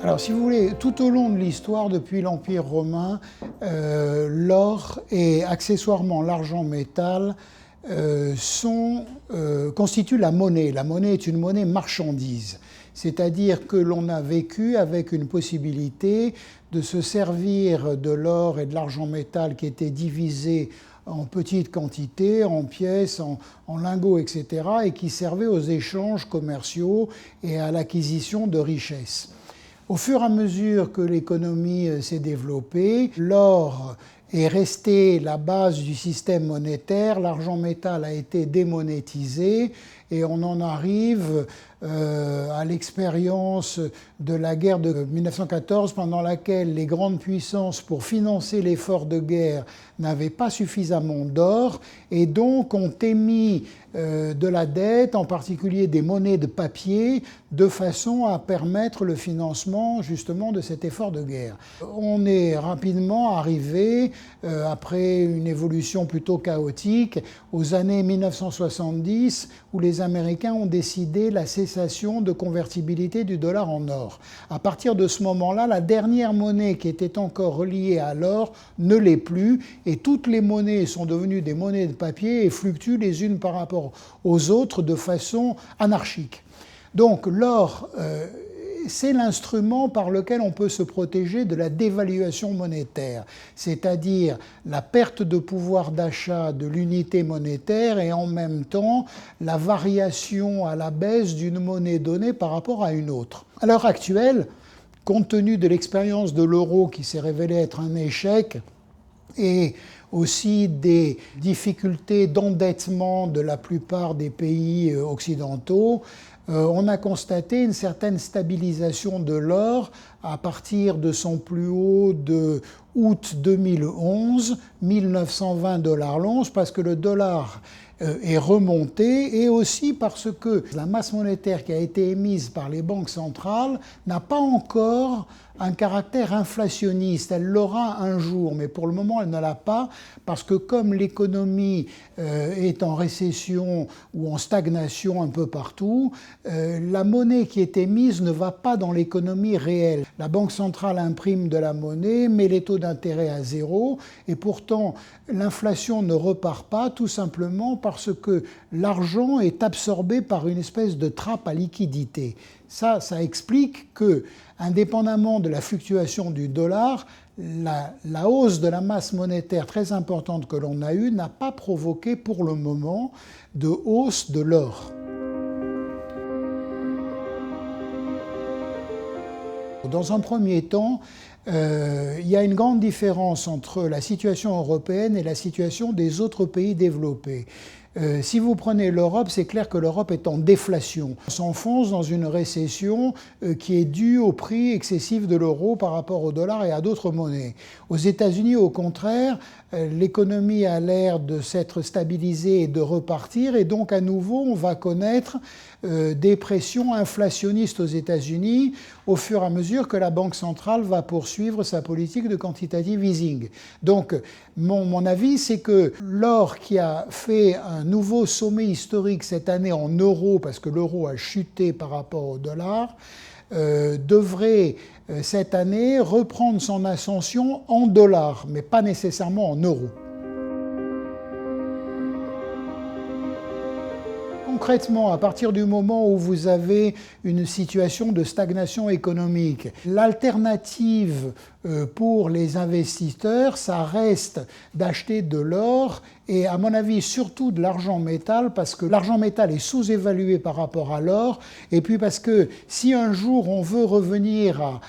Alors, si vous voulez, tout au long de l'histoire, depuis l'Empire romain, l'or et accessoirement l'argent métal constituent la monnaie. La monnaie est une monnaie marchandise, c'est-à-dire que l'on a vécu avec une possibilité de se servir de l'or et de l'argent métal qui étaient divisés en petites quantités, en pièces, en lingots, etc., et qui servaient aux échanges commerciaux et à l'acquisition de richesses. Au fur et à mesure que l'économie s'est développée, l'or est resté la base du système monétaire, l'argent métal a été démonétisé et on en arrive à l'expérience de la guerre de 1914 pendant laquelle les grandes puissances, pour financer l'effort de guerre, n'avaient pas suffisamment d'or et donc ont émis de la dette, en particulier des monnaies de papier, de façon à permettre le financement justement de cet effort de guerre. On est rapidement arrivé, après une évolution plutôt chaotique, aux années 1970 où les Américains ont décidé la cessation de convertibilité du dollar en or. À partir de ce moment-là, la dernière monnaie qui était encore reliée à l'or ne l'est plus et toutes les monnaies sont devenues des monnaies de papier et fluctuent les unes par rapport aux autres de façon anarchique. Donc l'or, c'est l'instrument par lequel on peut se protéger de la dévaluation monétaire, c'est-à-dire la perte de pouvoir d'achat de l'unité monétaire et en même temps la variation à la baisse d'une monnaie donnée par rapport à une autre. À l'heure actuelle, compte tenu de l'expérience de l'euro qui s'est révélé être un échec, et aussi des difficultés d'endettement de la plupart des pays occidentaux, on a constaté une certaine stabilisation de l'or à partir de son plus haut de août 2011, 1920 $ l'once, parce que le dollar est remonté et aussi parce que la masse monétaire qui a été émise par les banques centrales n'a pas encore un caractère inflationniste. Elle l'aura un jour, mais pour le moment, elle ne l'a pas parce que comme l'économie est en récession ou en stagnation un peu partout, la monnaie qui est émise ne va pas dans l'économie réelle. La Banque centrale imprime de la monnaie, met les taux d'intérêt à zéro et pourtant l'inflation ne repart pas tout simplement parce que l'argent est absorbé par une espèce de trappe à liquidité. Ça explique que, indépendamment de la fluctuation du dollar, la hausse de la masse monétaire très importante que l'on a eue n'a pas provoqué pour le moment de hausse de l'or. Dans un premier temps, il y a une grande différence entre la situation européenne et la situation des autres pays développés. Si vous prenez l'Europe, c'est clair que l'Europe est en déflation. On s'enfonce dans une récession qui est due au prix excessif de l'euro par rapport au dollar et à d'autres monnaies. Aux États-Unis, au contraire, l'économie a l'air de s'être stabilisée et de repartir, et donc à nouveau, on va connaître des pressions inflationnistes aux États-Unis au fur et à mesure que la Banque centrale va poursuivre sa politique de quantitative easing. Donc, mon avis, c'est que l'or qui a fait un nouveau sommet historique cette année en euros, parce que l'euro a chuté par rapport au dollar, devrait cette année reprendre son ascension en dollars, mais pas nécessairement en euros. Concrètement, à partir du moment où vous avez une situation de stagnation économique, l'alternative pour les investisseurs, ça reste d'acheter de l'or et, à mon avis, surtout de l'argent métal, parce que l'argent métal est sous-évalué par rapport à l'or, et puis parce que si un jour on veut revenir à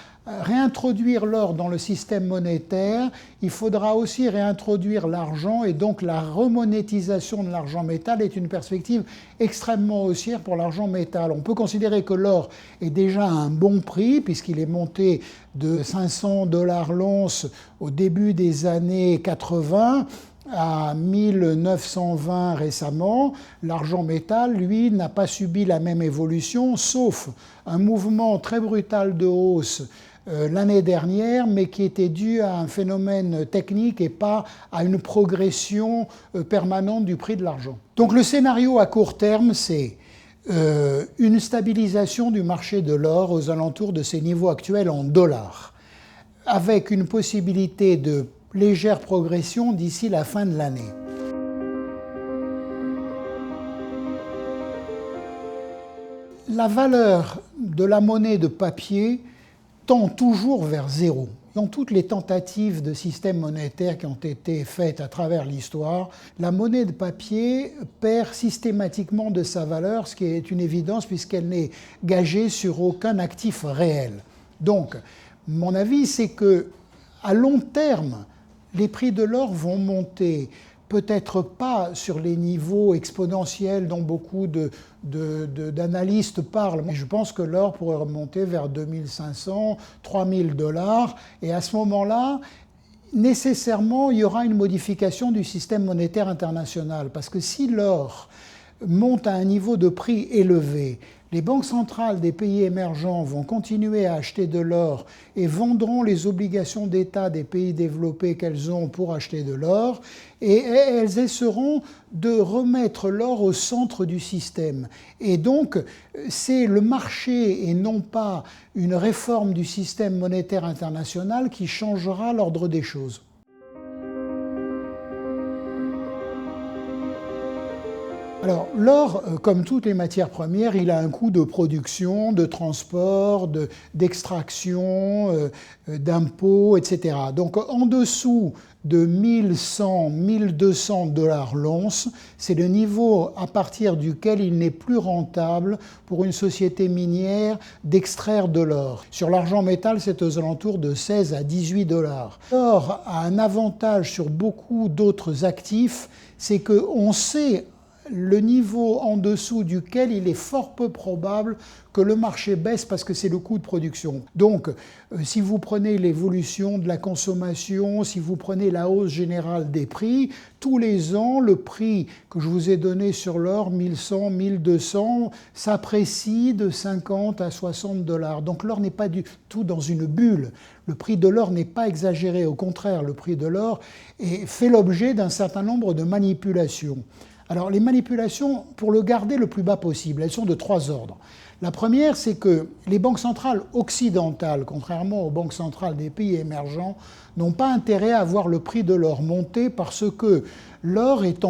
réintroduire l'or dans le système monétaire, il faudra aussi réintroduire l'argent et donc la remonétisation de l'argent métal est une perspective extrêmement haussière pour l'argent métal. On peut considérer que l'or est déjà à un bon prix puisqu'il est monté de 500 $ l'once au début des années 80 à 1920 récemment. L'argent métal, lui, n'a pas subi la même évolution, sauf un mouvement très brutal de hausse l'année dernière, mais qui était dû à un phénomène technique et pas à une progression permanente du prix de l'argent. Donc le scénario à court terme, c'est une stabilisation du marché de l'or aux alentours de ses niveaux actuels en dollars, avec une possibilité de légère progression d'ici la fin de l'année. La valeur de la monnaie de papier tend toujours vers zéro. Dans toutes les tentatives de système monétaire qui ont été faites à travers l'histoire, la monnaie de papier perd systématiquement de sa valeur, ce qui est une évidence puisqu'elle n'est gagée sur aucun actif réel. Donc, mon avis, c'est que à long terme, les prix de l'or vont monter. Peut-être pas sur les niveaux exponentiels dont beaucoup d'analystes parlent, mais je pense que l'or pourrait remonter vers 2500, 3000 $, et à ce moment-là, nécessairement, il y aura une modification du système monétaire international, parce que si l'or monte à un niveau de prix élevé, les banques centrales des pays émergents vont continuer à acheter de l'or et vendront les obligations d'État des pays développés qu'elles ont pour acheter de l'or, et elles essaieront de remettre l'or au centre du système. Et donc, c'est le marché et non pas une réforme du système monétaire international qui changera l'ordre des choses. Alors, l'or, comme toutes les matières premières, il a un coût de production, de transport, d'extraction, d'impôts, etc. Donc, en dessous de 1100, 1200 $ l'once, c'est le niveau à partir duquel il n'est plus rentable pour une société minière d'extraire de l'or. Sur l'argent métal, c'est aux alentours de 16 à 18 $. L'or a un avantage sur beaucoup d'autres actifs, c'est qu'on sait le niveau en dessous duquel il est fort peu probable que le marché baisse parce que c'est le coût de production. Donc, si vous prenez l'évolution de la consommation, si vous prenez la hausse générale des prix, tous les ans, le prix que je vous ai donné sur l'or, 1100, 1200, s'apprécie de 50 à 60 $. Donc l'or n'est pas du tout dans une bulle. Le prix de l'or n'est pas exagéré. Au contraire, le prix de l'or fait l'objet d'un certain nombre de manipulations. Alors les manipulations, pour le garder le plus bas possible, elles sont de trois ordres. La première, c'est que les banques centrales occidentales, contrairement aux banques centrales des pays émergents, n'ont pas intérêt à voir le prix de l'or monter parce que l'or est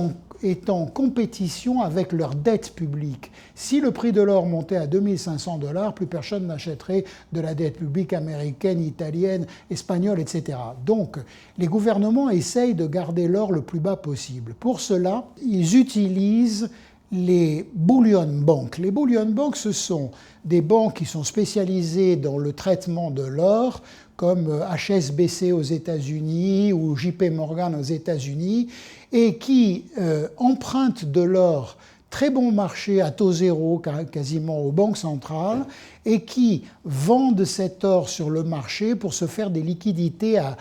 en compétition avec leur dette publique. Si le prix de l'or montait à 2500 $, plus personne n'achèterait de la dette publique américaine, italienne, espagnole, etc. Donc, les gouvernements essayent de garder l'or le plus bas possible. Pour cela, ils utilisent les bullion banks. Les bullion banks, ce sont des banques qui sont spécialisées dans le traitement de l'or, comme HSBC aux États-Unis ou JP Morgan aux États-Unis, et qui empruntent de l'or très bon marché à taux zéro quasiment aux banques centrales et qui vendent cet or sur le marché pour se faire des liquidités à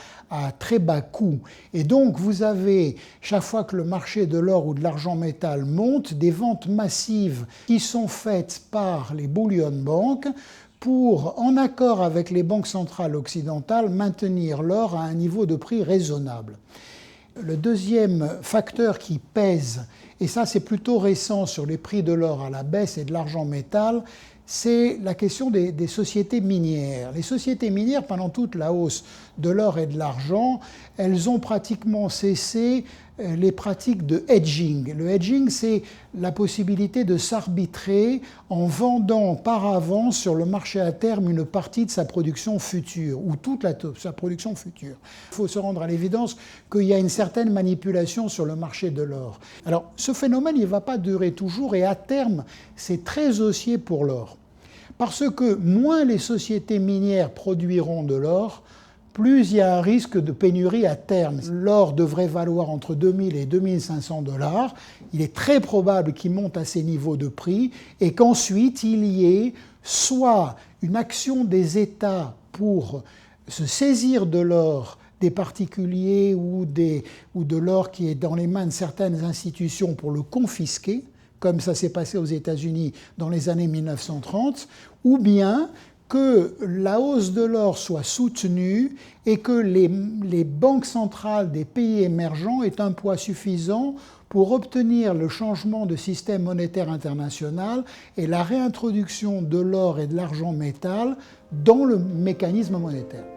très bas coût. Et donc vous avez, chaque fois que le marché de l'or ou de l'argent métal monte, des ventes massives qui sont faites par les bullion banks pour, en accord avec les banques centrales occidentales, maintenir l'or à un niveau de prix raisonnable. Le deuxième facteur qui pèse, et ça c'est plutôt récent sur les prix de l'or à la baisse et de l'argent métal, c'est la question des sociétés minières. Les sociétés minières, pendant toute la hausse de l'or et de l'argent, elles ont pratiquement cessé les pratiques de hedging. Le hedging, c'est la possibilité de s'arbitrer en vendant par avance sur le marché à terme une partie de sa production future, ou toute sa production future. Il faut se rendre à l'évidence qu'il y a une certaine manipulation sur le marché de l'or. Alors, ce phénomène, il ne va pas durer toujours, et à terme, c'est très haussier pour l'or. Parce que moins les sociétés minières produiront de l'or, plus il y a un risque de pénurie à terme. L'or devrait valoir entre 2000 et 2500 $. Il est très probable qu'il monte à ces niveaux de prix et qu'ensuite il y ait soit une action des États pour se saisir de l'or des particuliers ou de l'or qui est dans les mains de certaines institutions pour le confisquer, comme ça s'est passé aux États-Unis dans les années 1930, ou bien que la hausse de l'or soit soutenue et que les banques centrales des pays émergents aient un poids suffisant pour obtenir le changement de système monétaire international et la réintroduction de l'or et de l'argent métal dans le mécanisme monétaire.